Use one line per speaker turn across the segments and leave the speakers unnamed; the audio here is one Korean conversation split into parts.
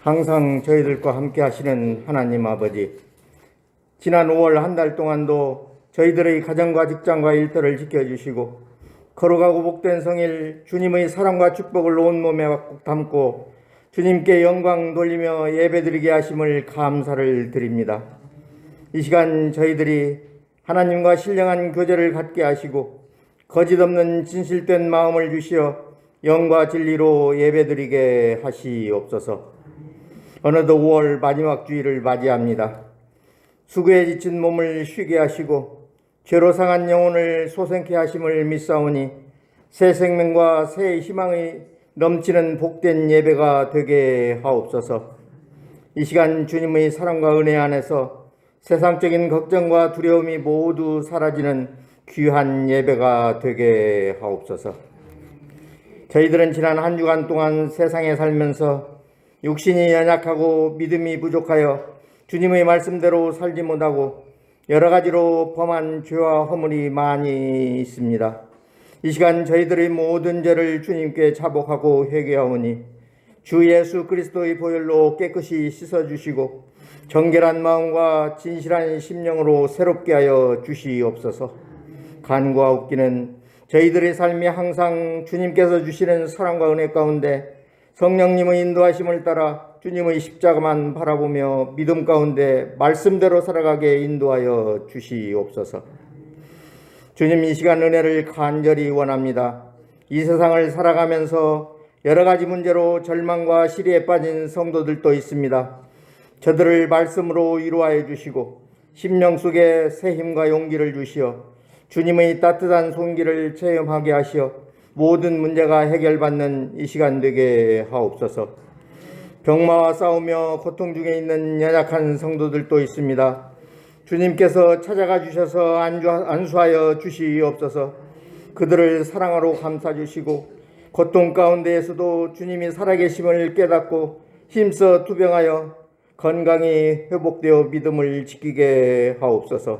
항상 저희들과 함께 하시는 하나님 아버지, 지난 5월 한 달 동안도 저희들의 가정과 직장과 일터를 지켜주시고 거룩하고 복된 성일 주님의 사랑과 축복을 온몸에 담고 주님께 영광 돌리며 예배드리게 하심을 감사를 드립니다. 이 시간 저희들이 하나님과 신령한 교제를 갖게 하시고 거짓 없는 진실된 마음을 주시어 영과 진리로 예배드리게 하시옵소서. 어느덧 5월 마지막 주일을 맞이합니다. 수고에 지친 몸을 쉬게 하시고 죄로 상한 영혼을 소생케 하심을 믿사오니 새 생명과 새 희망의 넘치는 복된 예배가 되게 하옵소서. 이 시간 주님의 사랑과 은혜 안에서 세상적인 걱정과 두려움이 모두 사라지는 귀한 예배가 되게 하옵소서. 저희들은 지난 한 주간 동안 세상에 살면서 육신이 연약하고 믿음이 부족하여 주님의 말씀대로 살지 못하고 여러 가지로 범한 죄와 허물이 많이 있습니다. 이 시간 저희들의 모든 죄를 주님께 자복하고 회개하오니 주 예수 그리스도의 보혈로 깨끗이 씻어주시고 정결한 마음과 진실한 심령으로 새롭게 하여 주시옵소서. 간구하옵기는 저희들의 삶이 항상 주님께서 주시는 사랑과 은혜 가운데 성령님의 인도하심을 따라 주님의 십자가만 바라보며 믿음 가운데 말씀대로 살아가게 인도하여 주시옵소서. 주님, 이 시간 은혜를 간절히 원합니다. 이 세상을 살아가면서 여러 가지 문제로 절망과 시리에 빠진 성도들도 있습니다. 저들을 말씀으로 위로하여 주시고 심령 속에 새 힘과 용기를 주시어 주님의 따뜻한 손길을 체험하게 하시어 모든 문제가 해결받는 이 시간 되게 하옵소서. 병마와 싸우며 고통 중에 있는 연약한 성도들도 있습니다. 주님께서 찾아가 주셔서 안수하여 주시옵소서. 그들을 사랑으로 감싸주시고 고통 가운데에서도 주님이 살아계심을 깨닫고 힘써 투병하여 건강히 회복되어 믿음을 지키게 하옵소서.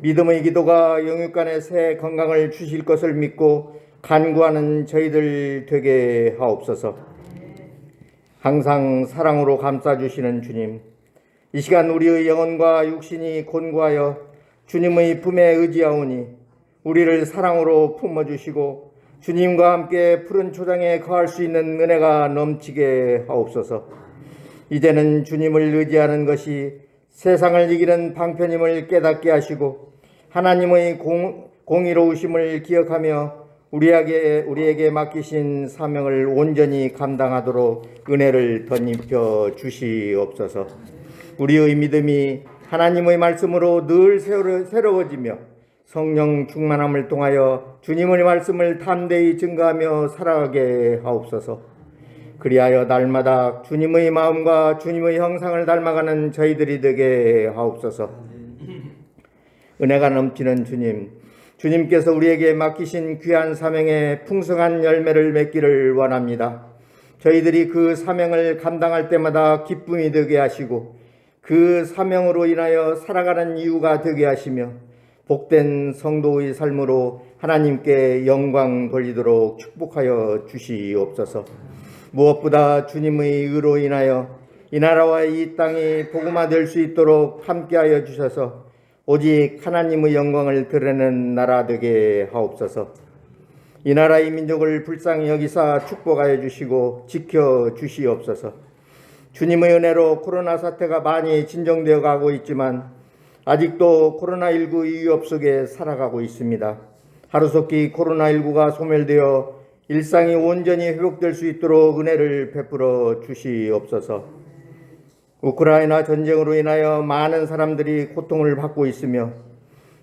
믿음의 기도가 영육간에 새 건강을 주실 것을 믿고 간구하는 저희들 되게 하옵소서. 항상 사랑으로 감싸주시는 주님, 이 시간 우리의 영혼과 육신이 곤고하여 주님의 품에 의지하오니 우리를 사랑으로 품어주시고 주님과 함께 푸른 초장에 거할 수 있는 은혜가 넘치게 하옵소서. 이제는 주님을 의지하는 것이 세상을 이기는 방편임을 깨닫게 하시고 하나님의 공의로우심을 기억하며 우리에게 맡기신 사명을 온전히 감당하도록 은혜를 덧입혀 주시옵소서. 우리의 믿음이 하나님의 말씀으로 늘 새로워지며 성령 충만함을 통하여 주님의 말씀을 담대히 증거하며 살아가게 하옵소서. 그리하여 날마다 주님의 마음과 주님의 형상을 닮아가는 저희들이 되게 하옵소서. 은혜가 넘치는 주님, 주님께서 우리에게 맡기신 귀한 사명에 풍성한 열매를 맺기를 원합니다. 저희들이 그 사명을 감당할 때마다 기쁨이 되게 하시고 그 사명으로 인하여 살아가는 이유가 되게 하시며 복된 성도의 삶으로 하나님께 영광 돌리도록 축복하여 주시옵소서. 무엇보다 주님의 의로 인하여 이 나라와 이 땅이 복음화될 수 있도록 함께하여 주셔서 오직 하나님의 영광을 드러내는 나라 되게 하옵소서. 이 나라의 민족을 불쌍히 여기사 축복하여 주시고 지켜 주시옵소서. 주님의 은혜로 코로나 사태가 많이 진정되어 가고 있지만 아직도 코로나19 위협 속에 살아가고 있습니다. 하루속히 코로나19가 소멸되어 일상이 온전히 회복될 수 있도록 은혜를 베풀어 주시옵소서. 우크라이나 전쟁으로 인하여 많은 사람들이 고통을 받고 있으며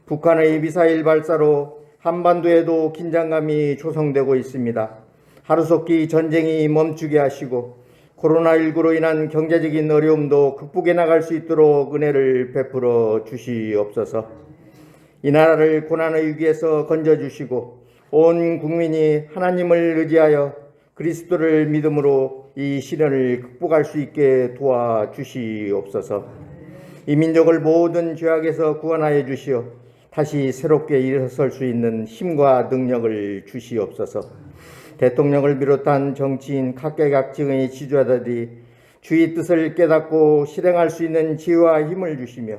북한의 미사일 발사로 한반도에도 긴장감이 조성되고 있습니다. 하루속히 전쟁이 멈추게 하시고 코로나19로 인한 경제적인 어려움도 극복해 나갈 수 있도록 은혜를 베풀어 주시옵소서. 이 나라를 고난의 위기에서 건져주시고 온 국민이 하나님을 의지하여 그리스도를 믿음으로 이 시련을 극복할 수 있게 도와주시옵소서. 이 민족을 모든 죄악에서 구원하여 주시어 다시 새롭게 일어설 수 있는 힘과 능력을 주시옵소서. 대통령을 비롯한 정치인 각계각층의 지도자들이 주의 뜻을 깨닫고 실행할 수 있는 지혜와 힘을 주시며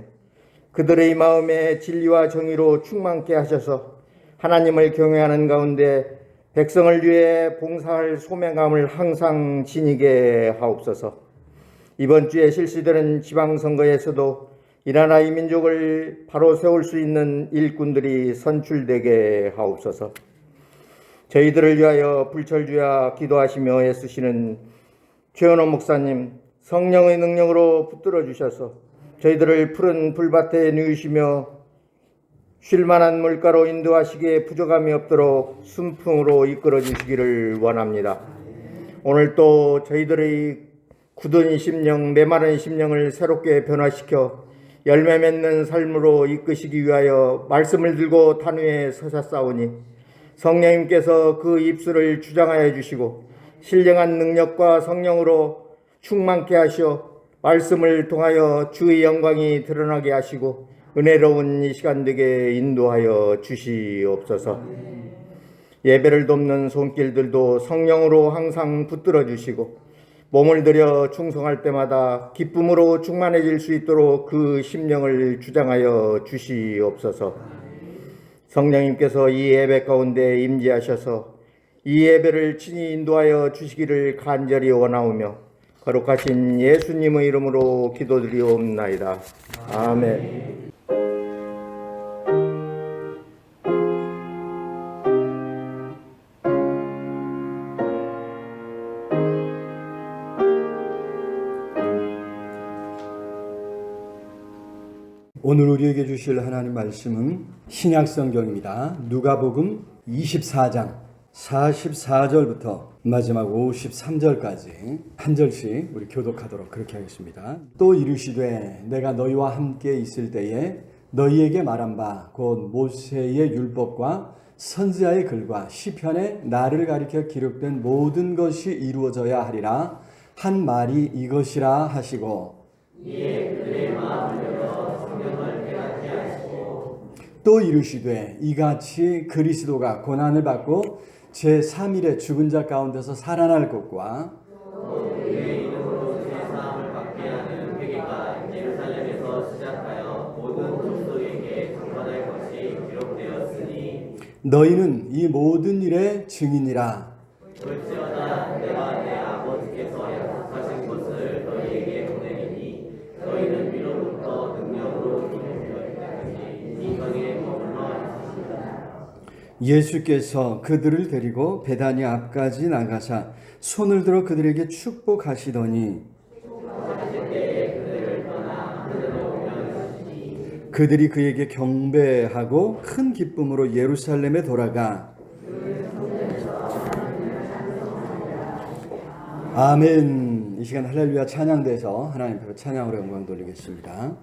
그들의 마음에 진리와 정의로 충만케 하셔서 하나님을 경외하는 가운데 백성을 위해 봉사할 소명감을 항상 지니게 하옵소서. 이번 주에 실시되는 지방선거에서도 이 나라 이 민족을 바로 세울 수 있는 일꾼들이 선출되게 하옵소서. 저희들을 위하여 불철주야 기도하시며 애쓰시는 최은호 목사님, 성령의 능력으로 붙들어 주셔서 저희들을 푸른 불밭에 누이시며 쉴만한 물가로 인도하시기에 부족함이 없도록 순풍으로 이끌어 주시기를 원합니다. 오늘 또 저희들의 굳은 심령, 메마른 심령을 새롭게 변화시켜 열매 맺는 삶으로 이끄시기 위하여 말씀을 들고 탄 위에 서셨사오니 성령님께서 그 입술을 주장하여 주시고 신령한 능력과 성령으로 충만케 하시어 말씀을 통하여 주의 영광이 드러나게 하시고 은혜로운 이 시간 되게 인도하여 주시옵소서. 예배를 돕는 손길들도 성령으로 항상 붙들어 주시고 몸을 들여 충성할 때마다 기쁨으로 충만해질 수 있도록 그 심령을 주장하여 주시옵소서. 성령님께서 이 예배 가운데 임재하셔서 이 예배를 친히 인도하여 주시기를 간절히 원하오며 거룩하신 예수님의 이름으로 기도드리옵나이다. 아멘.
오늘 우리에게 주실 하나님 말씀은 신약성경입니다. 누가복음 24장 44절부터 마지막 53절까지 한 절씩 우리 교독하도록 그렇게 하겠습니다. 또 이르시되 내가 너희와 함께 있을 때에 너희에게 말한 바 곧 모세의 율법과 선지자의 글과 시편에 나를 가리켜 기록된 모든 것이 이루어져야 하리라 한 말이 이것이라 하시고 또 이르시되 이같이 그리스도가 고난을 받고 제3일에 죽은 자 가운데서 살아날 것과 너희는 이 모든 일의 증인이라. 예수께서 그들을 데리고 베다니 앞까지 나가사 손을 들어 그들에게 축복하시더니 그들이 그에게 경배하고 큰 기쁨으로 예루살렘에 돌아가 아멘. 이 시간 할렐루야 찬양돼서 하나님 앞에 찬양으로 영광 돌리겠습니다.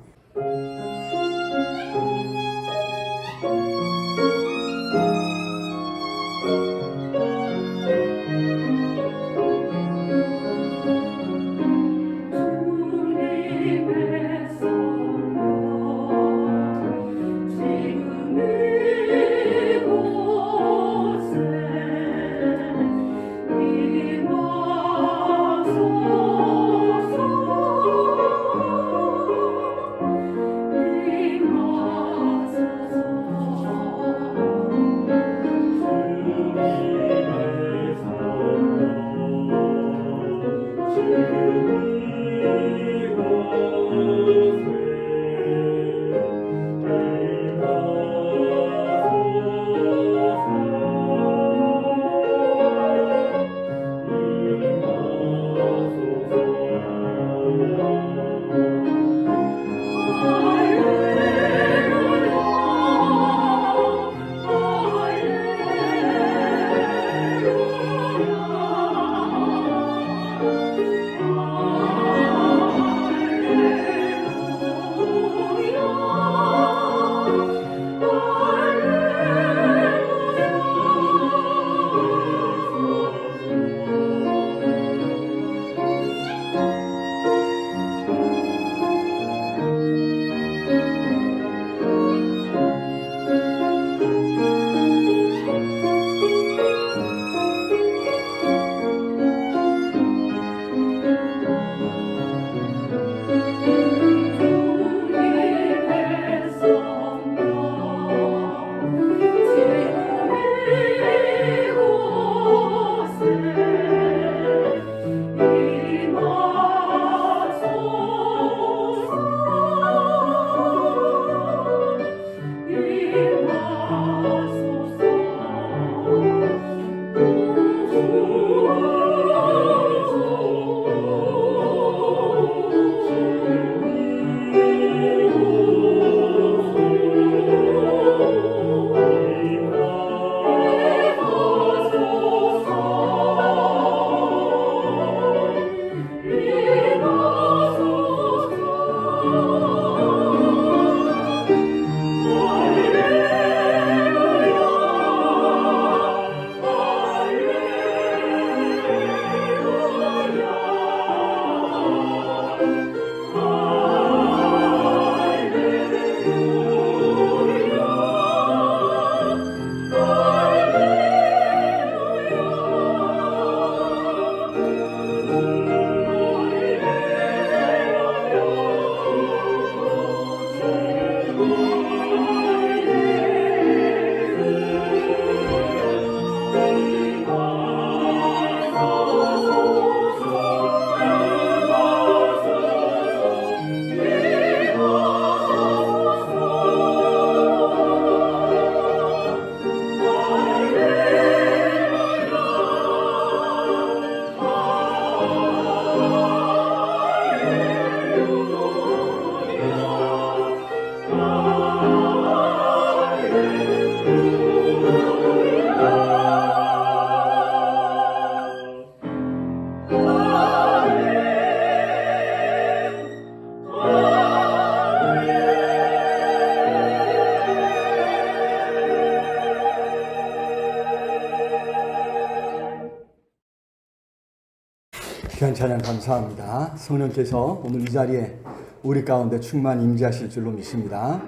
귀한 찬양 감사합니다. 성령께서 오늘 이 자리에 우리 가운데 충만 임재하실 줄로 믿습니다.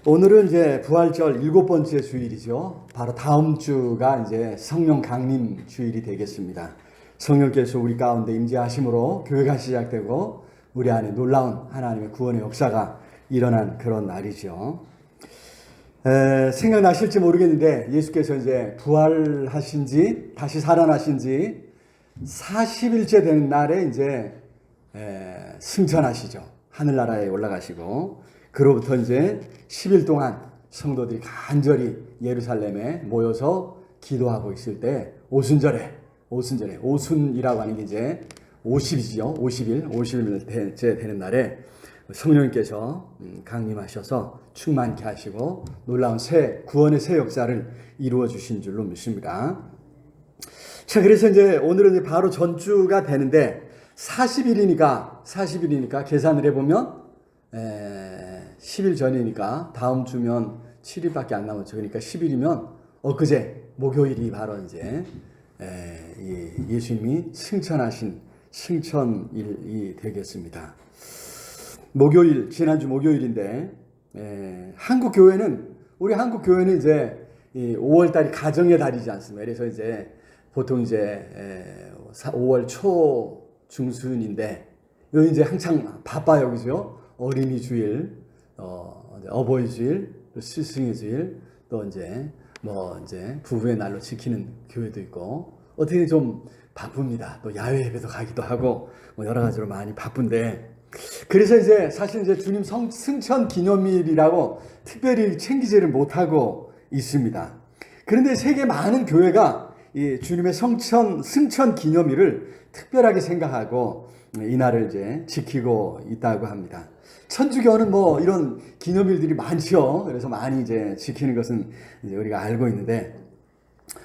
오늘은 이제 부활절 7번째 주일이죠. 바로 다음 주가 이제 성령 강림 주일이 되겠습니다. 성령께서 우리 가운데 임재하심으로 교회가 시작되고 우리 안에 놀라운 하나님의 구원의 역사가 일어난 그런 날이죠. 생각나실지 모르겠는데 예수께서 이제 부활하신지 다시 살아나신지 40일째 되는 날에 이제 승천하시죠. 하늘나라에 올라가시고 그로부터 이제 10일 동안 성도들이 간절히 예루살렘에 모여서 기도하고 있을 때 오순절에 오순이라고 하는 게 이제 50이죠. 50일째 되는 날에 성령님께서 강림하셔서 충만케 하시고 놀라운 구원의 새 역사를 이루어 주신 줄로 믿습니다. 자, 그래서 이제 오늘은 이제 바로 전주가 되는데 40일이니까 계산을 해보면 10일 전이니까 다음 주면 7일밖에 안 남았죠. 그러니까 10일이면 엊그제 목요일이 바로 이제 예수님이 승천하신 승천일이 되겠습니다. 목요일, 지난주 목요일인데 우리 한국 교회는 이제 5월달이 가정의 달이지 않습니까? 그래서 이제 보통 이제 5월 초 중순인데 여기 이제 한창 바빠요, 그죠? 어린이 주일, 어버이 주일, 또 스승의 주일, 또 이제 부부의 날로 지키는 교회도 있고 어떻게 좀 바쁩니다. 또 야외 예배도 가기도 하고 여러 가지로 많이 바쁜데 그래서 이제 사실 이제 주님 승천 기념일이라고 특별히 챙기지를 못하고 있습니다. 그런데 세계 많은 교회가 이 주님의 승천 기념일을 특별하게 생각하고 이날을 이제 지키고 있다고 합니다. 천주교는 이런 기념일들이 많죠. 그래서 많이 이제 지키는 것은 이제 우리가 알고 있는데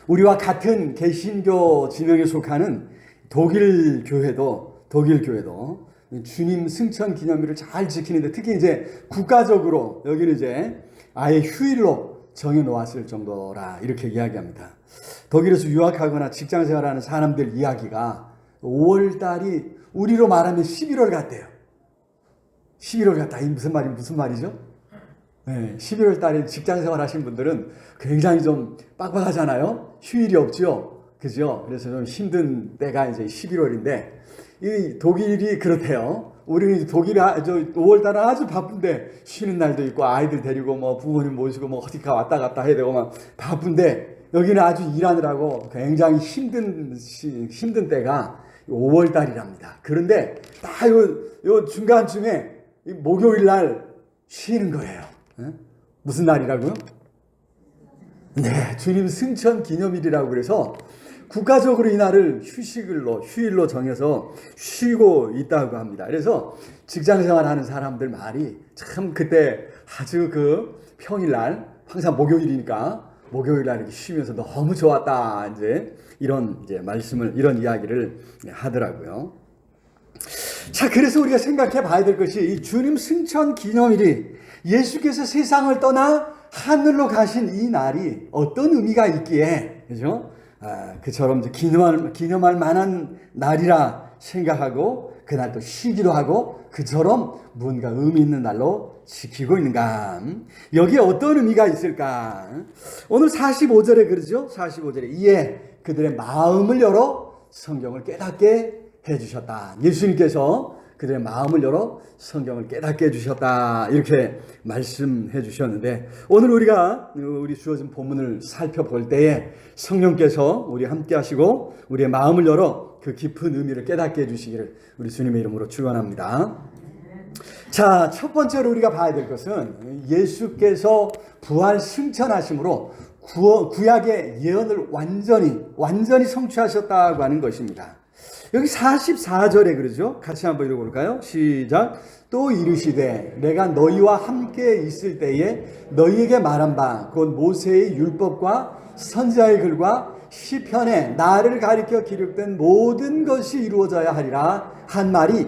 우리와 같은 개신교 진영에 속하는 독일 교회도 주님 승천 기념일을 잘 지키는데 특히 이제 국가적으로 여기는 이제 아예 휴일로 정해 놓았을 정도라 이렇게 이야기합니다. 독일에서 유학하거나 직장 생활하는 사람들 이야기가 5월 달이 우리로 말하면 11월 같대요. 11월 같다. 이 무슨 말이죠? 네, 11월 달에 직장 생활 하신 분들은 굉장히 좀 빡빡하잖아요. 휴일이 없죠. 그죠? 그래서 좀 힘든 때가 이제 11월인데 이 독일이 그렇대요. 우리는 독일이 5월 달은 아주 바쁜데 쉬는 날도 있고 아이들 데리고 부모님 모시고 어디 왔다 갔다 해야 되고 막 바쁜데 여기는 아주 일하느라고 굉장히 힘든 때가 5월 달이랍니다. 그런데 딱 요 중간쯤에 목요일 날 쉬는 거예요. 무슨 날이라고요? 네, 주님 승천 기념일이라고 그래서 국가적으로 이 날을 휴일로 정해서 쉬고 있다고 합니다. 그래서 직장 생활하는 사람들 말이 참 그때 아주 평일날 항상 목요일이니까 목요일날 이렇게 쉬면서 너무 좋았다 이런 이야기를 하더라고요. 자, 그래서 우리가 생각해 봐야 될 것이 이 주님 승천 기념일이 예수께서 세상을 떠나 하늘로 가신 이 날이 어떤 의미가 있기에, 그죠? 그처럼 기념할 만한 날이라 생각하고 그날 또 쉬기도 하고 그처럼 뭔가 의미 있는 날로 지키고 있는가? 여기에 어떤 의미가 있을까? 오늘 45절에 그러죠? 45절에 이에 그들의 마음을 열어 성경을 깨닫게 해주셨다. 예수님께서 그들의 마음을 열어 성경을 깨닫게 해주셨다. 이렇게 말씀해 주셨는데, 오늘 우리 주어진 본문을 살펴볼 때에 성령께서 우리 함께 하시고 우리의 마음을 열어 그 깊은 의미를 깨닫게 해주시기를 우리 주님의 이름으로 축원합니다. 자, 첫 번째로 우리가 봐야 될 것은 예수께서 부활 승천하심으로 구약의 예언을 완전히 성취하셨다고 하는 것입니다. 여기 44절에 그러죠. 같이 한번 읽어볼까요? 시작. 또 이르시되 내가 너희와 함께 있을 때에 너희에게 말한 바 곧 모세의 율법과 선지자의 글과 시편에 나를 가리켜 기록된 모든 것이 이루어져야 하리라 한 말이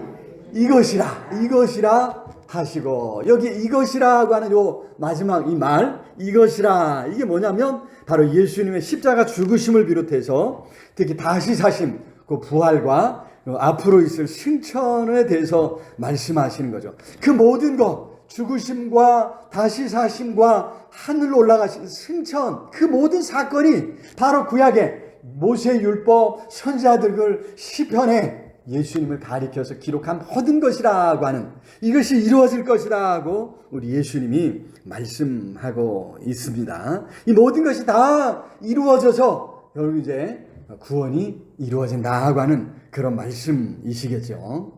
이것이라 하시고, 여기 이것이라고 하는 요 마지막 이 말, 이것이라, 이게 뭐냐면 바로 예수님의 십자가 죽으심을 비롯해서 특히 다시 사심, 그 부활과 앞으로 있을 승천에 대해서 말씀하시는 거죠. 그 모든 것, 죽으심과 다시 사심과 하늘로 올라가신 승천, 그 모든 사건이 바로 구약의 모세 율법, 선지자들 글, 시편에 예수님을 가리켜서 기록한 모든 것이라고 하는, 이것이 이루어질 것이라고 우리 예수님이 말씀하고 있습니다. 이 모든 것이 다 이루어져서 여러분 이제 구원이 이루어진다고 하는 그런 말씀이시겠죠.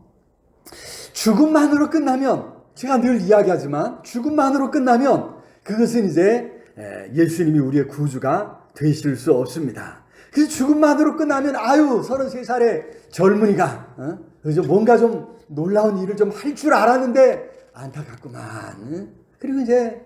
죽음만으로 끝나면, 제가 늘 이야기하지만 죽음만으로 끝나면 그것은 이제 예수님이 우리의 구주가 되실 수 없습니다. 그래서 죽음만으로 끝나면 33살의 젊은이가 그죠? 뭔가 좀 놀라운 일을 좀 할 줄 알았는데 안타깝구만. 그리고 이제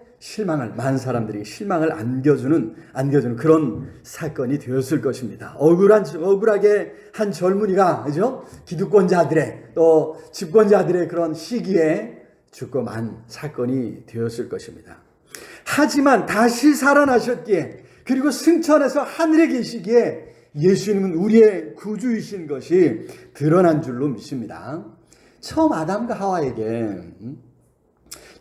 많은 사람들이 실망을 안겨주는 그런 사건이 되었을 것입니다. 억울하게 한 젊은이가, 그죠? 기득권자들의 또 집권자들의 그런 시기에 죽고 만 사건이 되었을 것입니다. 하지만 다시 살아나셨기에, 그리고 승천해서 하늘에 계시기에 예수님은 우리의 구주이신 것이 드러난 줄로 믿습니다. 처음 아담과 하와에게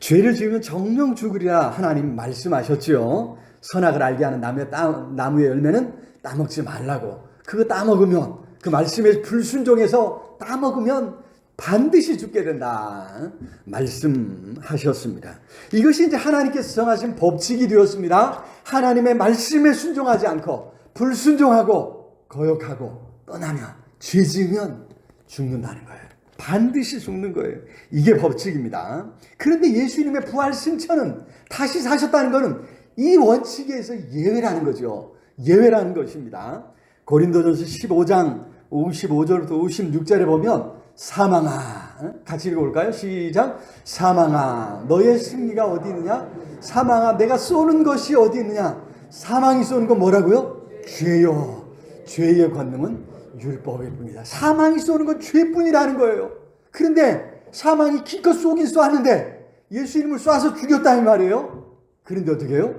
죄를 지으면 정령 죽으리라 하나님 말씀하셨지요. 선악을 알게 하는 나무의 열매는 따먹지 말라고. 그거 따먹으면, 그 말씀에 불순종해서 따먹으면 반드시 죽게 된다 말씀하셨습니다. 이것이 이제 하나님께서 정하신 법칙이 되었습니다. 하나님의 말씀에 순종하지 않고 불순종하고 거역하고 떠나면, 죄 지으면 죽는다는 거예요. 반드시 죽는 거예요. 이게 법칙입니다. 그런데 예수님의 부활 승천은, 다시 사셨다는 것은 이 원칙에서 예외라는 거죠. 예외라는 것입니다. 고린도전서 15장 55절부터 56절에 보면 사망아, 같이 읽어볼까요? 시작. 사망아, 너의 승리가 어디 있느냐? 사망아, 내가 쏘는 것이 어디 있느냐? 사망이 쏘는 건 뭐라고요? 죄요. 죄의 권능은 율법일 뿐이다. 사망이 쏘는 건 죄뿐이라는 거예요. 그런데 사망이 기껏 쏘긴 쏘았는데 예수님을 쏴서 죽였다 이 말이에요. 그런데 어떻게 해요?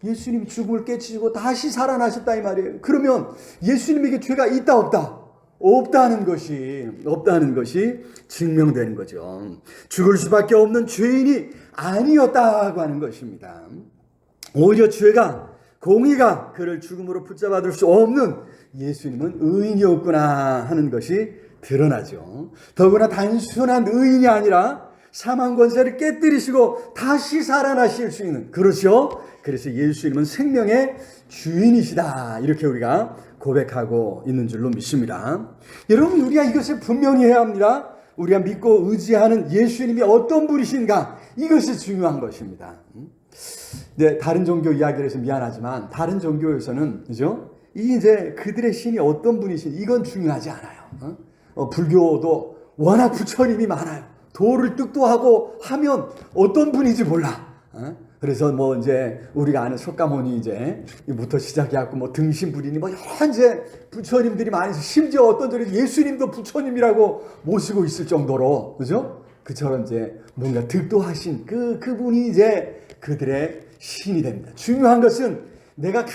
예수님이 죽음을 깨치시고 다시 살아나셨다 이 말이에요. 그러면 예수님에게 죄가 있다 없다? 없다는 것이 증명되는 거죠. 죽을 수밖에 없는 죄인이 아니었다고 하는 것입니다. 오히려 죄가, 공의가 그를 죽음으로 붙잡아둘 수 없는 예수님은 의인이었구나 하는 것이 드러나죠. 더구나 단순한 의인이 아니라 사망 권세를 깨뜨리시고 다시 살아나실 수 있는, 그렇죠? 그래서 예수님은 생명의 주인이시다, 이렇게 우리가 고백하고 있는 줄로 믿습니다. 여러분, 우리가 이것을 분명히 해야 합니다. 우리가 믿고 의지하는 예수님이 어떤 분이신가, 이것이 중요한 것입니다. 네, 다른 종교 이야기를 해서 미안하지만 다른 종교에서는, 그죠? 이제 그들의 신이 어떤 분이신, 이건 중요하지 않아요. 불교도 워낙 부처님이 많아요. 도를 득도하고 하면 어떤 분인지 몰라. 그래서 뭐 이제 우리가 아는 석가모니 이제부터 시작해갖고 뭐 등신부리니 뭐 여러 이제 부처님들이 많이 있어. 심지어 어떤 절에 예수님도 부처님이라고 모시고 있을 정도로, 그죠? 그처럼 이제 뭔가 득도하신 그분이 이제 그들의 신이 됩니다. 중요한 것은 내가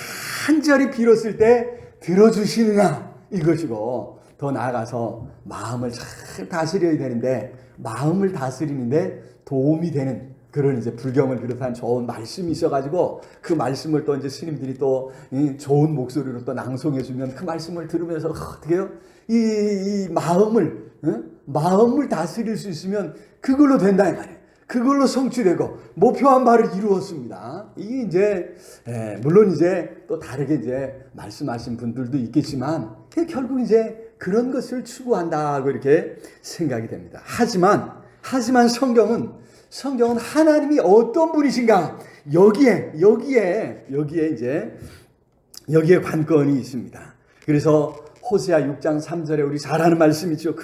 간절히 빌었을 때 들어주시느냐, 이것이고, 더 나아가서 마음을 잘 다스려야 되는데, 마음을 다스리는데 도움이 되는 그런 이제 불경을 비롯한 좋은 말씀이 있어가지고 그 말씀을 또 이제 스님들이 또 좋은 목소리로 또 낭송해주면 그 말씀을 들으면서 어떻게 해요? 이 마음을 마음을 다스릴 수 있으면 그걸로 된다 이 말이에요. 그걸로 성취되고 목표한 바를 이루었습니다. 이게 이제 물론 이제 또 다르게 이제 말씀하신 분들도 있겠지만 결국 이제 그런 것을 추구한다고 이렇게 생각이 됩니다. 하지만 성경은 하나님이 어떤 분이신가 여기에 관건이 있습니다. 그래서 호세아 6장 3절에 우리 잘 아는 말씀이죠.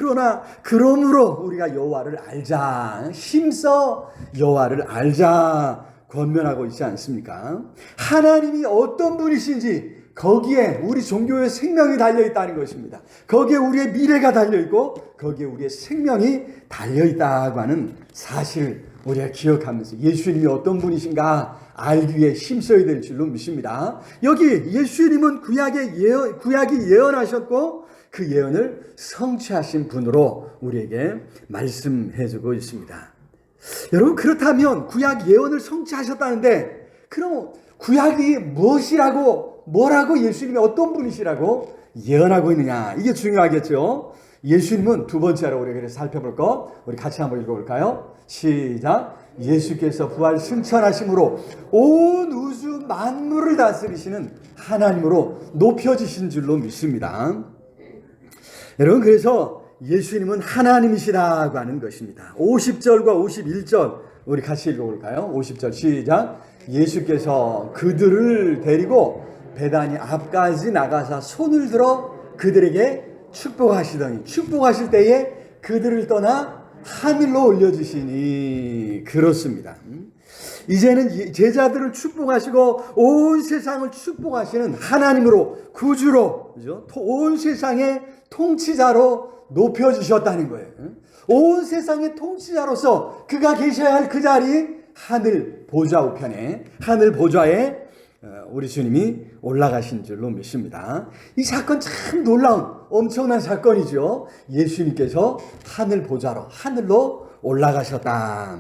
그러므로 우리가 여호와를 알자. 힘써 여호와를 알자. 권면하고 있지 않습니까? 하나님이 어떤 분이신지 거기에 우리 종교의 생명이 달려있다는 것입니다. 거기에 우리의 미래가 달려있고 거기에 우리의 생명이 달려있다고 하는 사실을 우리가 기억하면서 예수님이 어떤 분이신가 알기 위해 힘써야 될 줄로 믿습니다. 여기 예수님은 구약이 예언하셨고 그 예언을 성취하신 분으로 우리에게 말씀해주고 있습니다. 여러분 그렇다면 구약 예언을 성취하셨다는데 그럼 구약이 뭐라고 예수님이 어떤 분이시라고 예언하고 있느냐 이게 중요하겠죠. 예수님은 두 번째로 우리가 살펴볼 거 우리 같이 한번 읽어볼까요? 시작. 예수께서 부활 승천하심으로 온 우주 만물을 다스리시는 하나님으로 높여지신 줄로 믿습니다. 여러분 그래서 예수님은 하나님이시라고 하는 것입니다. 50절과 51절 우리 같이 읽어볼까요? 50절 시작. 예수께서 그들을 데리고 베다니 앞까지 나가사 손을 들어 그들에게 축복하시더니 축복하실 때에 그들을 떠나 하늘로 올려주시니 그렇습니다. 이제는 제자들을 축복하시고 온 세상을 축복하시는 하나님으로 구주로 그죠? 온 세상의 통치자로 높여주셨다는 거예요. 온 세상의 통치자로서 그가 계셔야 할 그 자리 하늘 보좌 우편에 하늘 보좌에 우리 주님이 올라가신 줄로 믿습니다. 이 사건 참 놀라운 엄청난 사건이죠. 예수님께서 하늘 보좌로 하늘로 올라가셨다.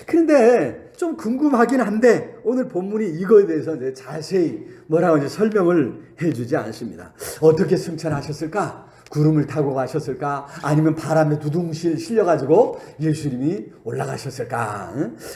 그런데 좀 궁금하긴 한데 오늘 본문이 이거에 대해서 이제 자세히 뭐라고 이제 설명을 해주지 않습니다. 어떻게 승천하셨을까? 구름을 타고 가셨을까? 아니면 바람에 두둥실 실려가지고 예수님이 올라가셨을까?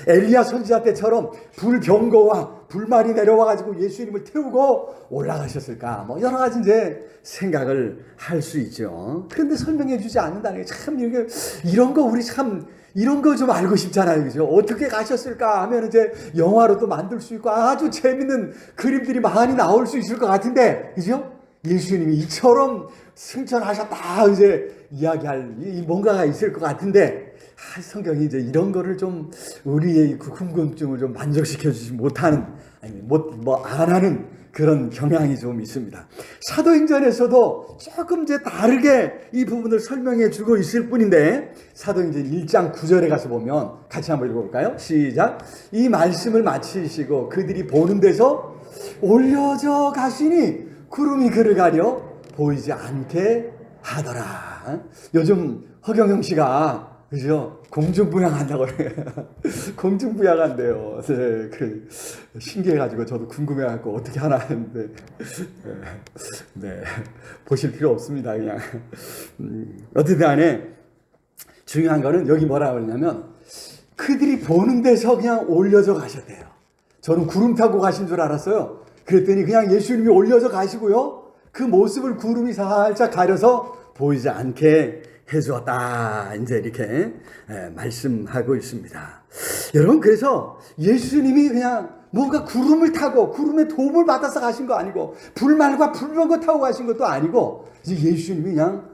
엘리야 선지자 때처럼 불병거와 불말이 내려와가지고 예수님을 태우고 올라가셨을까? 뭐 여러 가지 이제 생각을 할 수 있죠. 그런데 설명해 주지 않는다는 게 참 이런 거 우리 참 이런 거 좀 알고 싶잖아요. 그죠? 어떻게 가셨을까 하면 이제 영화로 또 만들 수 있고 아주 재밌는 그림들이 많이 나올 수 있을 것 같은데, 그죠? 예수님이 이처럼 승천하셨다 이제 이야기할 뭔가가 있을 것 같은데 성경이 이제 이런 거를 좀 우리의 그 궁금증을 좀 만족시켜 주지 못하는 아니 안 하는 그런 경향이 좀 있습니다. 사도행전에서도 조금 이제 다르게 이 부분을 설명해 주고 있을 뿐인데 사도행전 1장 9절에 가서 보면 같이 한번 읽어볼까요? 시작. 이 말씀을 마치시고 그들이 보는 데서 올려져 가시니 구름이 그를 가려 보이지 않게 하더라. 요즘 허경영 씨가 그죠? 공중부양한다고 그래요. 공중부양한대요. 네, 그 신기해가지고 저도 궁금해갖고 어떻게 하나 했는데 네, 보실 필요 없습니다. 그냥 어쨌든 간에 중요한 거는 여기 뭐라고 그러냐면 그들이 보는 데서 그냥 올려져 가셨대요. 저는 구름 타고 가신 줄 알았어요. 그랬더니 그냥 예수님이 올려져 가시고요. 그 모습을 구름이 살짝 가려서 보이지 않게 해주었다. 이제 이렇게 말씀하고 있습니다. 여러분, 그래서 예수님이 그냥 뭔가 구름을 타고 구름의 도움을 받아서 가신 거 아니고 불말과 불병거 타고 가신 것도 아니고 예수님이 그냥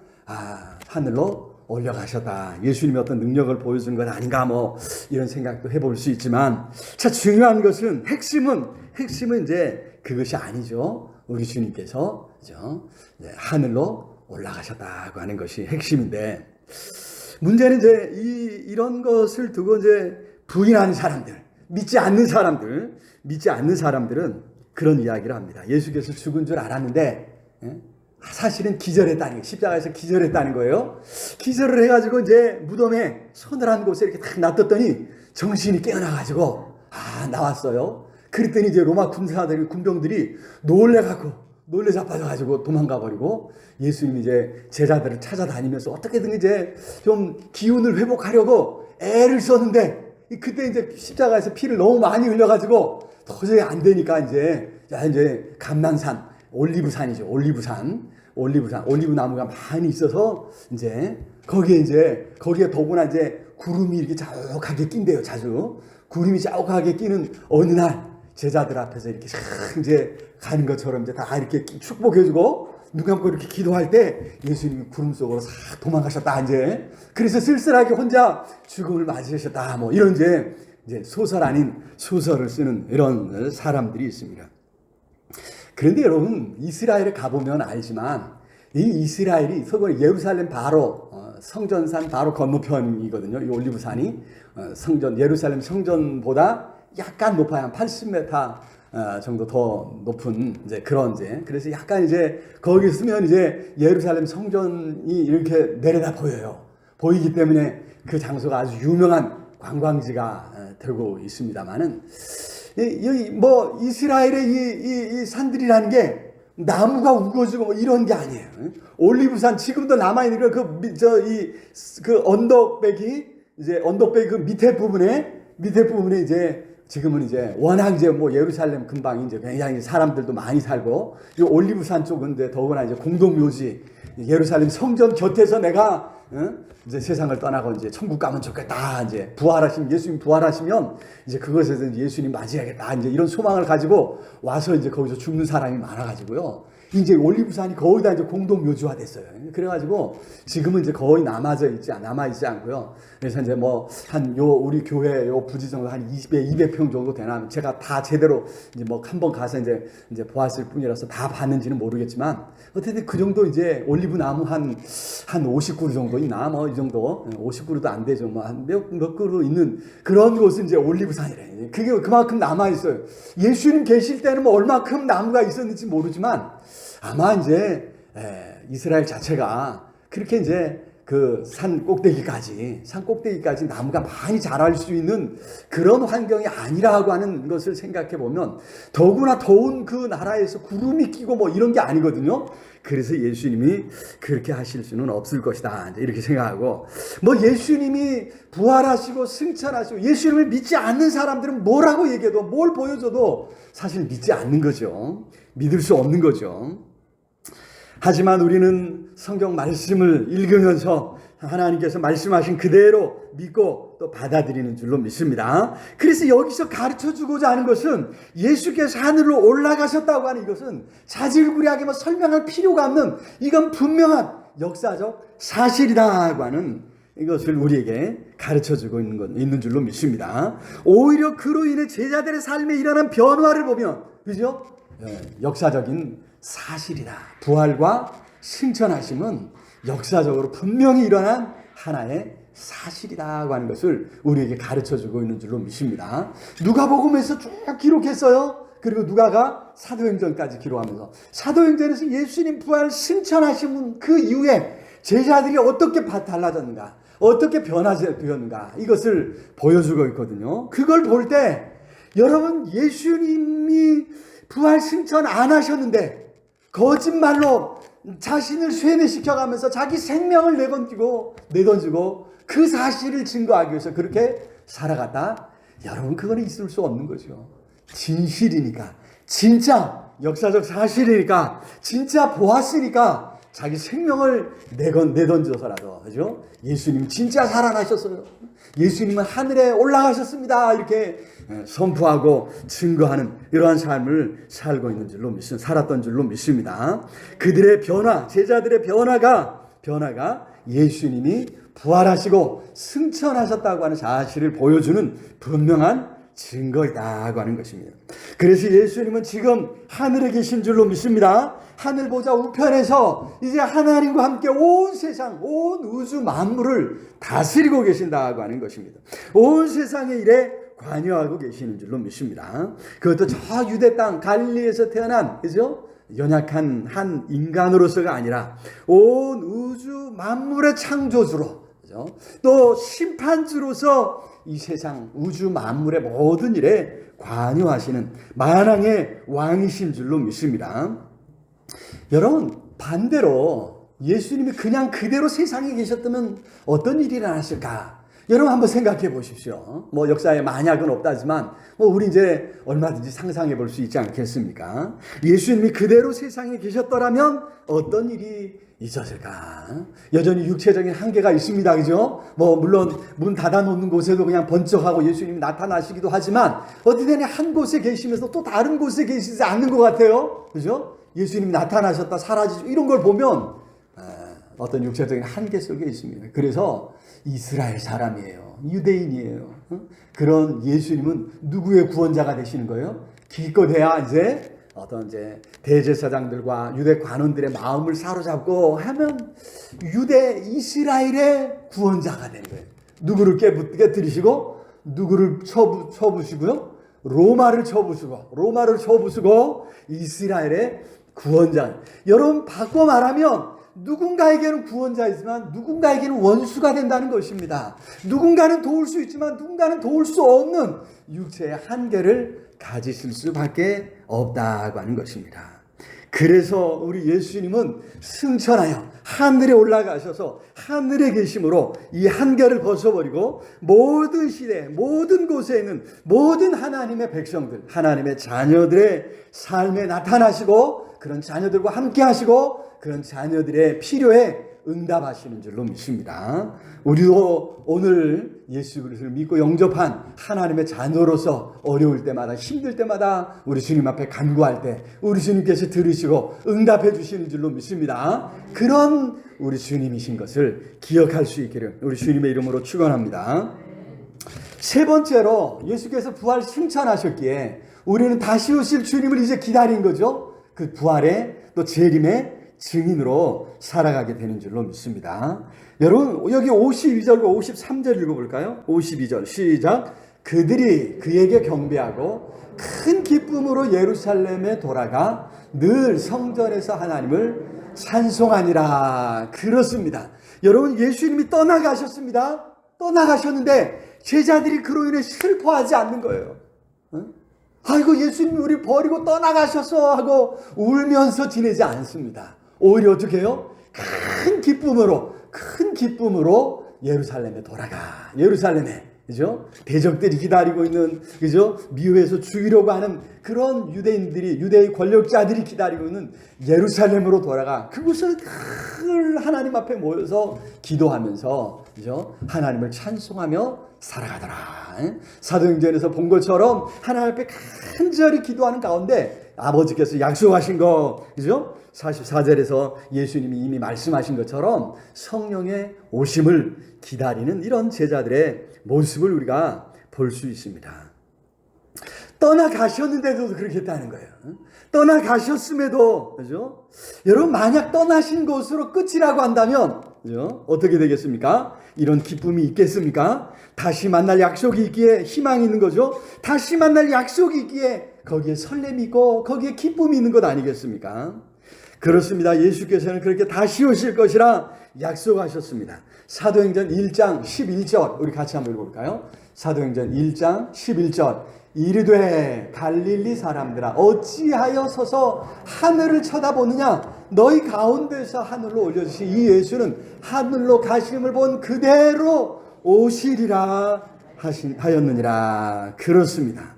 하늘로 올려가셨다. 예수님이 어떤 능력을 보여준 건 아닌가 뭐 이런 생각도 해볼 수 있지만 자 중요한 것은 핵심은 이제 그것이 아니죠. 우리 주님께서 그죠? 하늘로 올라가셨다고 하는 것이 핵심인데 문제는 이제 이런 것을 두고 이제 부인하는 사람들, 믿지 않는 사람들은 그런 이야기를 합니다. 예수께서 죽은 줄 알았는데 사실은 기절했다는 거예요. 십자가에서 기절했다는 거예요. 기절을 해가지고 이제 무덤에 서늘한 곳에 이렇게 딱 놔뒀더니 정신이 깨어나가지고 나왔어요. 그랬더니 이제 로마 군병들이 놀래갖고 놀래 자빠져가지고 도망가 버리고 예수님이 이제 제자들을 찾아다니면서 어떻게든 이제 좀 기운을 회복하려고 애를 썼는데 그때 이제 십자가에서 피를 너무 많이 흘려가지고 도저히 안 되니까 이제 감난산, 올리브산이죠. 올리브 나무가 많이 있어서 거기에 더구나 이제 구름이 이렇게 자욱하게 낀대요. 자주 구름이 자욱하게 끼는 어느 날 제자들 앞에서 이렇게 이제 가는 것처럼 이제 다 이렇게 축복해주고 눈 감고 이렇게 기도할 때 예수님이 구름 속으로 싹 도망가셨다. 이제 그래서 쓸쓸하게 혼자 죽음을 맞으셨다. 뭐 이런 이제 소설 아닌 소설을 쓰는 이런 사람들이 있습니다. 그런데 여러분 이스라엘에 가보면 알지만 이 이스라엘이 서구 예루살렘 바로 성전산 바로 건너편이거든요. 이 올리브산이 예루살렘 성전보다 약간 높아요. 한 80m 정도 더 높은 그래서 약간 거기 있으면 예루살렘 성전이 이렇게 내려다 보여요. 보이기 때문에 그 장소가 아주 유명한 관광지가 되고 있습니다만은 뭐 이스라엘의 이 산들이라는 게 나무가 우거지고 뭐 이런 게 아니에요. 올리브산 지금도 남아 있는 그 언덕백이 그 밑에 부분에 지금은 워낙 뭐 예루살렘 근방이 굉장히 사람들도 많이 살고 이 올리브산 쪽은 더구나 공동묘지 예루살렘 성전 곁에서 내가 세상을 떠나고 천국 가면 좋겠다. 예수님 부활하시면 그것에서 예수님 맞이하겠다. 이런 소망을 가지고 와서 거기서 죽는 사람이 많아가지고요. 올리브산이 거의 다 공동묘지화 됐어요. 그래가지고 지금은 거의 남아있지 않고요. 그래서 우리 교회 부지 정도 한 200평 정도 되나 제가 다 제대로 한번 가서 보았을 뿐이라서 다 봤는지는 모르겠지만 어쨌든 그 정도 올리브 나무 한 50그루 정도 있나 뭐 이 정도 50그루도 안 되죠. 몇 그루 있는 그런 곳은 올리브산이래. 그게 그만큼 남아 있어요. 예수님 계실 때는 뭐 얼마큼 나무가 있었는지 모르지만 아마 이스라엘 자체가 그렇게 그 산 꼭대기까지 나무가 많이 자랄 수 있는 그런 환경이 아니라고 하는 것을 생각해 보면 더구나 더운 그 나라에서 구름이 끼고 뭐 이런 게 아니거든요. 그래서 예수님이 그렇게 하실 수는 없을 것이다. 이렇게 생각하고 뭐 예수님이 부활하시고 승천하시고 예수님을 믿지 않는 사람들은 뭐라고 얘기해도 뭘 보여줘도 사실 믿지 않는 거죠. 믿을 수 없는 거죠. 하지만 우리는 성경 말씀을 읽으면서 하나님께서 말씀하신 그대로 믿고 또 받아들이는 줄로 믿습니다. 그래서 여기서 가르쳐주고자 하는 것은 예수께서 하늘로 올라가셨다고 하는 이것은 자질구레하게 설명할 필요가 없는 이건 분명한 역사적 사실이라고 하는 이것을 우리에게 가르쳐주고 있는 줄로 믿습니다. 오히려 그로 인해 제자들의 삶에 일어난 변화를 보면 그죠? 역사적인 사실이다. 부활과 승천하심은 역사적으로 분명히 일어난 하나의 사실이라고 하는 것을 우리에게 가르쳐주고 있는 줄로 믿습니다. 누가복음에서 쭉 기록했어요. 그리고 누가가 사도행전까지 기록하면서 사도행전에서 예수님 부활 승천하신 그 이후에 제자들이 어떻게 달라졌는가, 어떻게 변화되었는가 이것을 보여주고 있거든요. 그걸 볼 때 여러분 예수님이 부활 승천 안 하셨는데 거짓말로 자신을 쇠뇌시켜가면서 자기 생명을 내던지고 그 사실을 증거하기 위해서 그렇게 살아갔다. 여러분 그거는 있을 수 없는 거죠. 진실이니까 진짜 역사적 사실이니까 진짜 보았으니까 자기 생명을 내던져서라도 그죠? 예수님 진짜 살아나셨어요. 예수님은 하늘에 올라가셨습니다. 이렇게 선포하고 증거하는 이러한 삶을 살고 있는 줄로 살았던 줄로 믿습니다. 그들의 변화, 제자들의 변화가 예수님이 부활하시고 승천하셨다고 하는 사실을 보여주는 분명한 증거이다고 하는 것입니다. 그래서 예수님은 지금 하늘에 계신 줄로 믿습니다. 하늘 보좌 우편에서 이제 하나님과 함께 온 세상, 온 우주 만물을 다스리고 계신다고 하는 것입니다. 온 세상의 일에 관여하고 계시는 줄로 믿습니다. 그것도 저 유대 땅 갈릴리에서 태어난 그죠? 연약한 한 인간으로서가 아니라 온 우주 만물의 창조주로 그죠? 또 심판주로서 이 세상 우주 만물의 모든 일에 관여하시는 만왕의 왕이신 줄로 믿습니다. 여러분, 반대로 예수님이 그냥 그대로 세상에 계셨다면 어떤 일이 일어났을까? 여러분 한번 생각해 보십시오. 뭐 역사에 만약은 없다지만 우리 이제 얼마든지 상상해 볼 수 있지 않겠습니까? 예수님이 그대로 세상에 계셨더라면 어떤 일이 있었을까? 여전히 육체적인 한계가 있습니다. 그죠? 물론 문 닫아 놓는 곳에도 그냥 번쩍하고 예수님이 나타나시기도 하지만 어디든지 한 곳에 계시면서 또 다른 곳에 계시지 않는 것 같아요. 그죠? 예수님이 나타나셨다 사라지죠. 이런 걸 보면 어떤 육체적인 한계 속에 있습니다. 그래서 이스라엘 사람이에요. 유대인이에요. 그런 예수님은 누구의 구원자가 되시는 거예요? 기껏해야 이제 어떤 이제 대제사장들과 유대 관원들의 마음을 사로잡고 하면 유대 이스라엘의 구원자가 되는 거예요. 누구를 깨뜨리시고 누구를 쳐부시고요. 로마를 쳐부수고 이스라엘의 구원자. 여러분 바꿔 말하면 누군가에게는 구원자이지만 누군가에게는 원수가 된다는 것입니다. 누군가는 도울 수 있지만 누군가는 도울 수 없는 육체의 한계를 가지실 수밖에 없다고 하는 것입니다. 그래서 우리 예수님은 승천하여 하늘에 올라가셔서 하늘에 계심으로 이 한계를 벗어버리고 모든 시대 모든 곳에 있는 모든 하나님의 백성들 하나님의 자녀들의 삶에 나타나시고 그런 자녀들과 함께 하시고 그런 자녀들의 필요에 응답하시는 줄로 믿습니다. 우리도 오늘 예수 그리스도를 믿고 영접한 하나님의 자녀로서 어려울 때마다 힘들 때마다 우리 주님 앞에 간구할 때 우리 주님께서 들으시고 응답해 주시는 줄로 믿습니다. 그런 우리 주님이신 것을 기억할 수 있기를 우리 주님의 이름으로 축원합니다. 세 번째로 예수께서 부활 승천하셨기에 우리는 다시 오실 주님을 이제 기다린 거죠. 그 부활의 또 재림의 증인으로 살아가게 되는 줄로 믿습니다. 여러분 여기 52절과 53절 읽어볼까요? 52절 시작. 그들이 그에게 경배하고 큰 기쁨으로 예루살렘에 돌아가 늘 성전에서 하나님을 찬송하니라. 그렇습니다. 여러분 예수님이 떠나가셨습니다. 떠나가셨는데 제자들이 그로 인해 슬퍼하지 않는 거예요. 아이고 예수님이 우리 버리고 떠나가셔서 하고 울면서 지내지 않습니다. 오히려 어떻게 해요? 큰 기쁨으로 예루살렘에 돌아가. 예루살렘에 그죠? 대적들이 기다리고 있는 그죠? 미우에서 죽이려고 하는 그런 유대의 권력자들이 기다리고 있는 예루살렘으로 돌아가. 그곳을 늘 하나님 앞에 모여서 기도하면서 그죠? 하나님을 찬송하며 살아가더라. 사도행전에서 본 것처럼 하나님 앞에 간절히 기도하는 가운데 아버지께서 약속하신 거 그죠? 44절에서 예수님이 이미 말씀하신 것처럼 성령의 오심을 기다리는 이런 제자들의 모습을 우리가 볼 수 있습니다. 떠나가셨는데도 그렇게 했다는 거예요. 떠나가셨음에도 그죠? 여러분 만약 떠나신 것으로 끝이라고 한다면 그죠? 어떻게 되겠습니까? 이런 기쁨이 있겠습니까? 다시 만날 약속이 있기에 희망이 있는 거죠. 다시 만날 약속이 있기에 거기에 설렘이 있고 거기에 기쁨이 있는 것 아니겠습니까? 그렇습니다. 예수께서는 그렇게 다시 오실 것이라 약속하셨습니다. 사도행전 1장 11절 우리 같이 한번 읽어볼까요? 사도행전 1장 11절 이르되 갈릴리 사람들아 어찌하여 서서 하늘을 쳐다보느냐 너희 가운데서 하늘로 올려주신 이 예수는 하늘로 가심을 본 그대로 오시리라 하였느니라. 그렇습니다.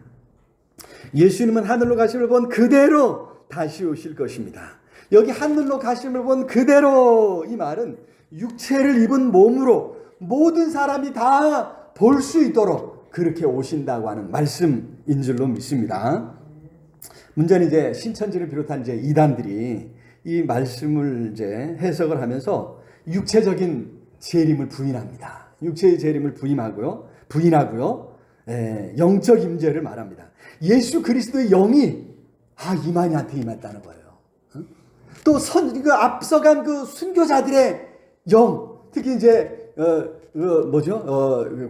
예수님은 하늘로 가심을 본 그대로 다시 오실 것입니다. 여기 하늘로 가심을 본 그대로 이 말은 육체를 입은 몸으로 모든 사람이 다 볼 수 있도록 그렇게 오신다고 하는 말씀인 줄로 믿습니다. 문제는 이제 신천지를 비롯한 이제 이단들이 이 말씀을 이제 해석을 하면서 육체적인 재림을 부인합니다. 육체의 재림을 부인하고요. 영적 임재를 말합니다. 예수 그리스도의 영이 이만희한테 임했다는 거예요. 또 앞서간 그 순교자들의 영, 특히 이제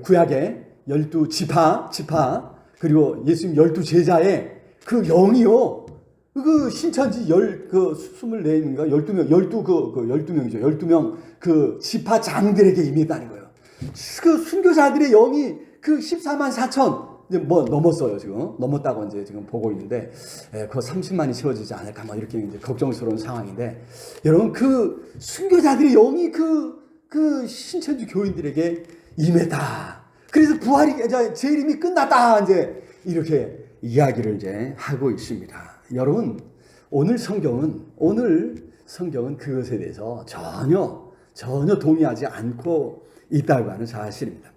구약의 12지파 그리고 예수님 12제자의 그 영이요. 그 신천지 24명인가 12명이죠. 12명 그 지파장들에게 임했다는 거예요. 그 순교자들의 영이 그 14만 4천 이제 뭐 넘었어요, 지금. 넘었다고 이제 지금 보고 있는데, 그 30만이 채워지지 않을까, 뭐 이렇게 이제 걱정스러운 상황인데, 여러분, 그 순교자들의 영이 그 신천지 교인들에게 임했다. 그래서 부활이, 재림이 끝났다. 이제 이렇게 이야기를 이제 하고 있습니다. 여러분, 오늘 성경은 그것에 대해서 전혀 동의하지 않고 있다고 하는 사실입니다.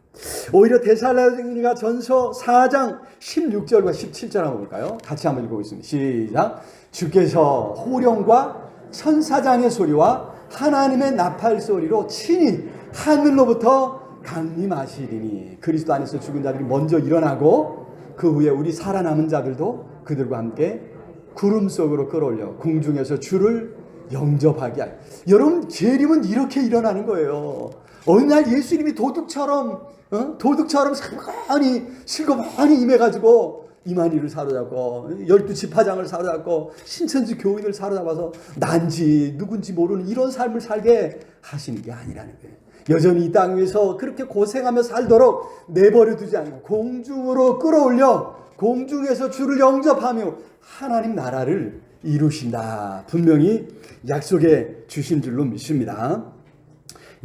오히려 데살로니가 전서 4장 16절과 17절 한번 볼까요? 같이 한번 읽어보겠습니다. 시작. 주께서 호령과 천사장의 소리와 하나님의 나팔 소리로 친히 하늘로부터 강림하시리니 그리스도 안에서 죽은 자들이 먼저 일어나고 그 후에 우리 살아남은 자들도 그들과 함께 구름 속으로 끌어올려 공중에서 주를 영접하게 하리. 여러분, 재림은 이렇게 일어나는 거예요. 어느 날 예수님이 도둑처럼 실거머니 임해가지고 이만희를 사로잡고 12지파장을 사로잡고 신천지 교인을 사로잡아서 난지 누군지 모르는 이런 삶을 살게 하시는 게 아니라는 거예요. 여전히 이 땅 위에서 그렇게 고생하며 살도록 내버려 두지 않고 공중으로 끌어올려 공중에서 주를 영접하며 하나님 나라를 이루신다. 분명히 약속해 주신 줄로 믿습니다.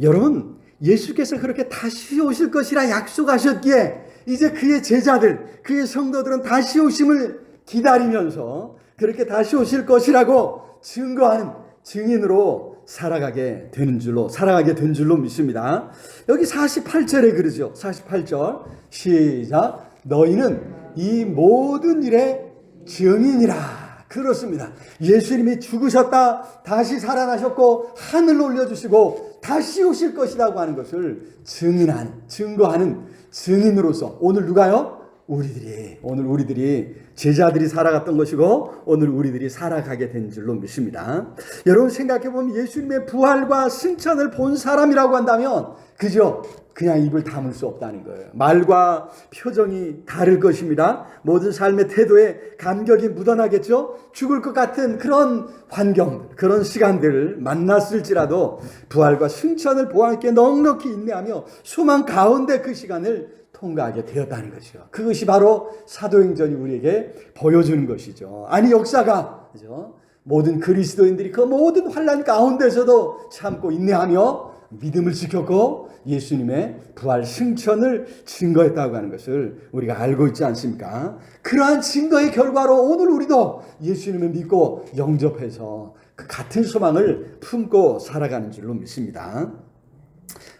여러분, 예수께서 그렇게 다시 오실 것이라 약속하셨기에 이제 그의 제자들, 그의 성도들은 다시 오심을 기다리면서 그렇게 다시 오실 것이라고 증거하는 증인으로 살아가게 된 줄로 믿습니다. 여기 48절에 그러죠. 48절 시작. 너희는 이 모든 일의 증인이라. 그렇습니다. 예수님이 죽으셨다 다시 살아나셨고 하늘로 올려주시고 다시 오실 것이라고 하는 것을 증거하는 증인으로서 오늘 누가요? 오늘 우리들이 제자들이 살아갔던 것이고 오늘 우리들이 살아가게 된 줄로 믿습니다. 여러분 생각해보면 예수님의 부활과 승천을 본 사람이라고 한다면 그죠? 그냥 입을 다물 수 없다는 거예요. 말과 표정이 다를 것입니다. 모든 삶의 태도에 감격이 묻어나겠죠. 죽을 것 같은 그런 환경들, 그런 시간들을 만났을지라도 부활과 승천을 보아 함께 넉넉히 인내하며 소망 가운데 그 시간을 통과하게 되었다는 것이죠. 그것이 바로 사도행전이 우리에게 보여주는 것이죠. 아니 역사가 그죠? 모든 그리스도인들이 그 모든 환난 가운데서도 참고 인내하며 믿음을 지켰고 예수님의 부활 승천을 증거했다고 하는 것을 우리가 알고 있지 않습니까? 그러한 증거의 결과로 오늘 우리도 예수님을 믿고 영접해서 그 같은 소망을 품고 살아가는 줄로 믿습니다.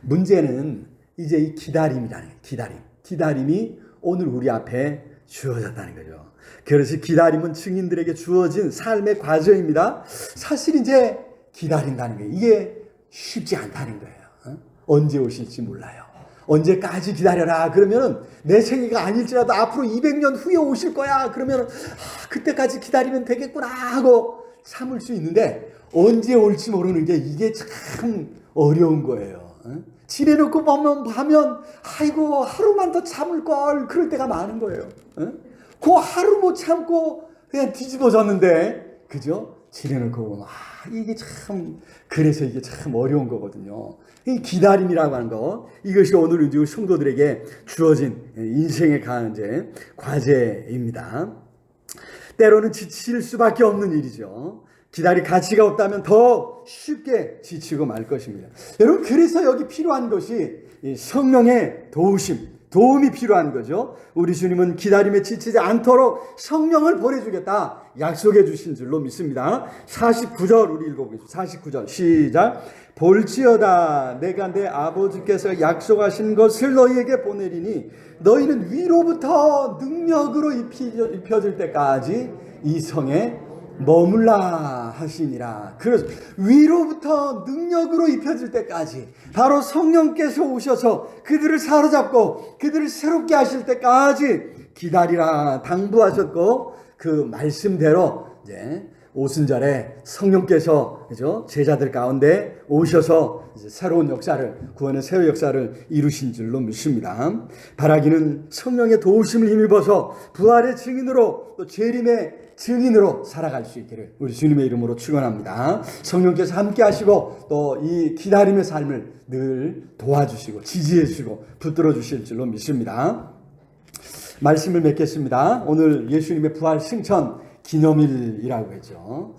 문제는 이제 이 기다림이라는 기다림이 오늘 우리 앞에 주어졌다는 거죠. 그래서 기다림은 증인들에게 주어진 삶의 과정입니다. 사실 이제 기다린다는 게 이게 쉽지 않다는 거예요. 언제 오실지 몰라요. 언제까지 기다려라. 그러면 내 생애가 아닐지라도 앞으로 200년 후에 오실 거야. 그러면 그때까지 기다리면 되겠구나 하고 참을 수 있는데 언제 올지 모르는 게 이게 참 어려운 거예요. 지내놓고 하면 아이고 하루만 더 참을 걸 그럴 때가 많은 거예요. 그 하루 못 참고 그냥 뒤집어졌는데 그죠? 지내놓고 보면 그래서 이게 참 어려운 거거든요. 이 기다림이라고 하는 거 이것이 오늘 우리 성도들에게 주어진 인생의 과제입니다. 때로는 지칠 수밖에 없는 일이죠. 기다릴 가치가 없다면 더 쉽게 지치고 말 것입니다. 여러분 그래서 여기 필요한 것이 성령의 도움이 필요한 거죠. 우리 주님은 기다림에 지치지 않도록 성령을 보내주겠다 약속해 주신 줄로 믿습니다. 49절 우리 읽어보겠습니다. 49절 시작. 볼지어다 내가 내 아버지께서 약속하신 것을 너희에게 보내리니 너희는 위로부터 능력으로 입혀질 때까지 이 성에 머물라 하시니라. 그래서 위로부터 능력으로 입혀질 때까지 바로 성령께서 오셔서 그들을 사로잡고 그들을 새롭게 하실 때까지 기다리라 당부하셨고 그 말씀대로 이제 오순절에 성령께서 그죠? 제자들 가운데 오셔서 이제 새로운 역사를 구원의 새 역사를 이루신 줄로 믿습니다. 바라기는 성령의 도우심을 힘입어서 부활의 증인으로 또 재림의 증인으로 살아갈 수 있기를 우리 주님의 이름으로 축원합니다. 성령께서 함께 하시고 또 이 기다림의 삶을 늘 도와주시고 지지해 주시고 붙들어 주실 줄로 믿습니다. 말씀을 맺겠습니다. 오늘 예수님의 부활 승천 기념일이라고 했죠.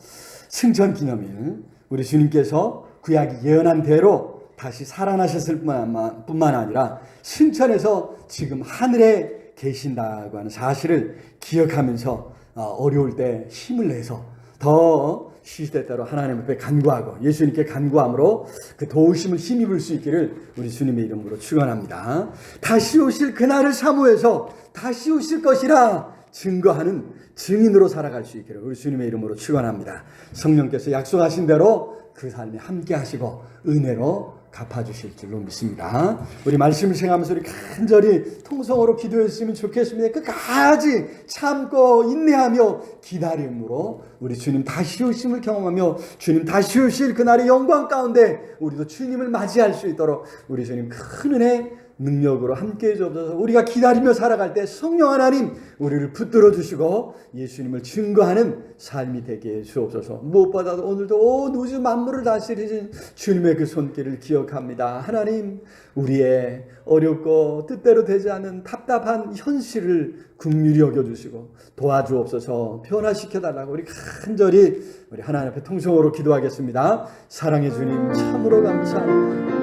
승천 기념일. 우리 주님께서 구약이 예언한 대로 다시 살아나셨을 뿐만 아니라 승천해서 지금 하늘에 계신다고 하는 사실을 기억하면서 어려울 때 힘을 내서 더 시시때때로 하나님 앞에 간구하고 예수님께 간구함으로 그 도우심을 힘입을 수 있기를 우리 주님의 이름으로 축원합니다. 다시 오실 그날을 사모해서 다시 오실 것이라 증거하는 증인으로 살아갈 수 있기를 우리 주님의 이름으로 축원합니다. 성령께서 약속하신 대로 그 삶에 함께 하시고 은혜로 갚아주실 줄로 믿습니다. 우리 말씀을 생각하면서 우리 간절히 통성으로 기도했으면 좋겠습니다. 끝까지 참고 인내하며 기다림으로 우리 주님 다시 오심을 경험하며 주님 다시 오실 그날의 영광 가운데 우리도 주님을 맞이할 수 있도록 우리 주님 큰 은혜 능력으로 함께해 주옵소서. 우리가 기다리며 살아갈 때 성령 하나님 우리를 붙들어 주시고 예수님을 증거하는 삶이 되게 해 주옵소서. 무엇보다도 오늘도 온 우주 만물을 다스리신 주님의 그 손길을 기억합니다. 하나님 우리의 어렵고 뜻대로 되지 않은 답답한 현실을 긍휼히 여겨주시고 도와주옵소서. 변화시켜 달라고 우리 간절히 우리 하나님 앞에 통성으로 기도하겠습니다. 사랑의 주님 참으로 감사합니다.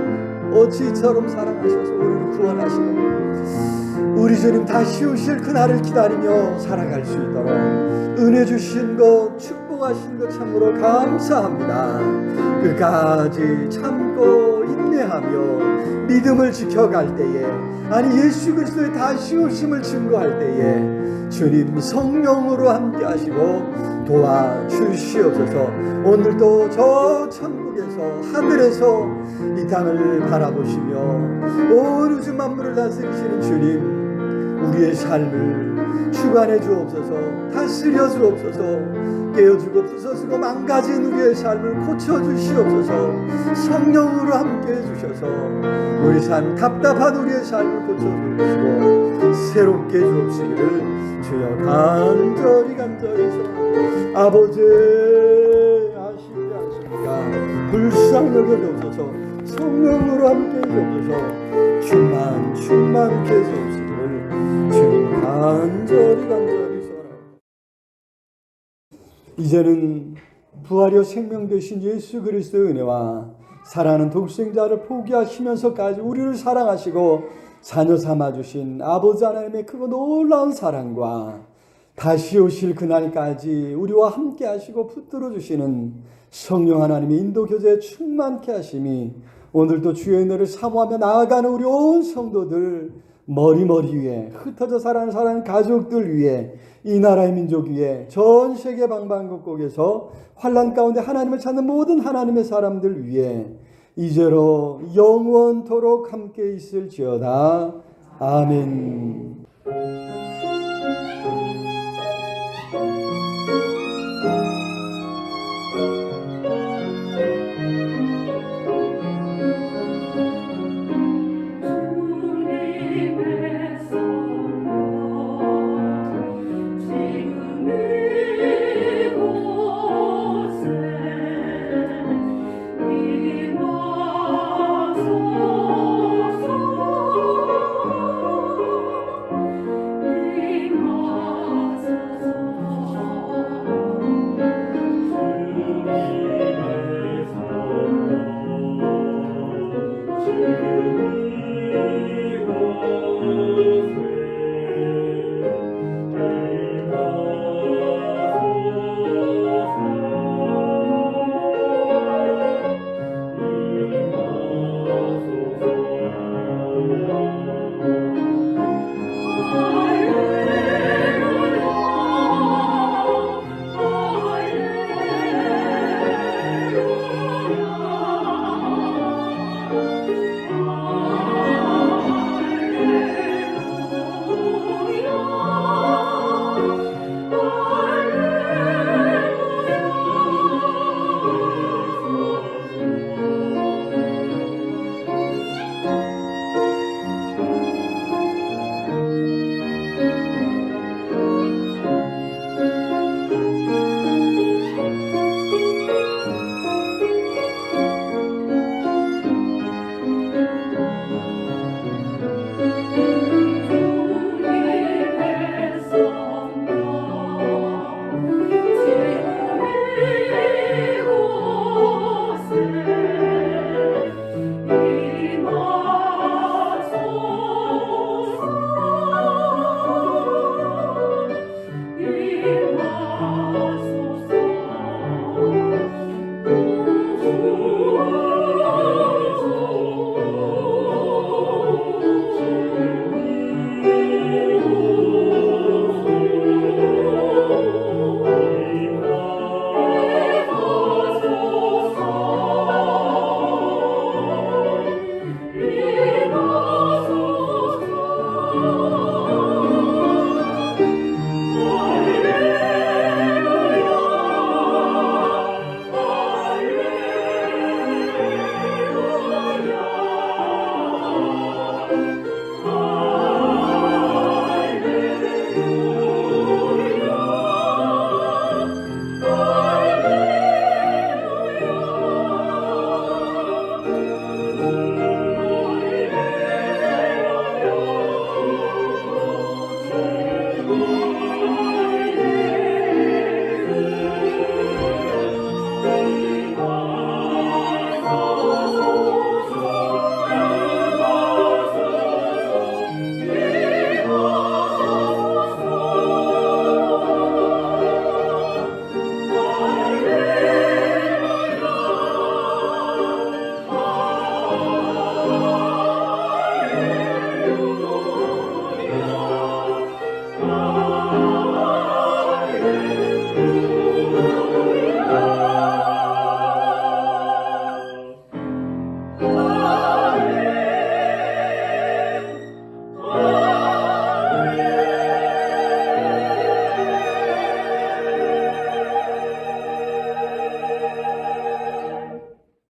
어찌 이처럼 사랑하셔서 우리를 구원하시고 우리 주님 다시 오실 그날을 기다리며 살아갈 수 있도록 은혜 주신 것 축복하신 것 참으로 감사합니다. 끝까지 참고 인내하며 믿음을 지켜갈 때에 아니 예수 그리스도의 다시 오심을 증거할 때에 주님 성령으로 함께 하시고 도와주시옵소서. 오늘도 저 천국에서 하늘에서 이 땅을 바라보시며 온 우주 만물을 다스리시는 주님 우리의 삶을 주관해 주옵소서. 다스려 주옵소서. 깨어주고 부서지고 망가진 우리의 삶을 고쳐주시옵소서. 성령으로 함께해 주셔서 우리 삶 답답한 우리의 삶을 고쳐주시고 새롭게 주옵시기를 주여 간절히 아버지 아시지 않습니까? 불쌍히 여겨주옵소서. 성령으로 함께해 주옵소서. 충만케 해주옵시기를 주님 간절히 소원합니다. 이제는 부활이요 생명 되신 예수 그리스도의 은혜와 사랑하는 독생자를 포기하시면서까지 우리를 사랑하시고 자녀 삼아주신 아버지 하나님의 크고 놀라운 사랑과 다시 오실 그날까지 우리와 함께 하시고 붙들어 주시는 성령 하나님의 인도 교제에 충만케 하심이 오늘도 주의 은혜를 사모하며 나아가는 우리 온 성도들 머리 위에 흩어져 살아가는 가족들 위에 이 나라의 민족 위에 전 세계 방방곡곡에서 환난 가운데 하나님을 찾는 모든 하나님의 사람들 위에 이제로 영원토록 함께 있을지어다. 아멘.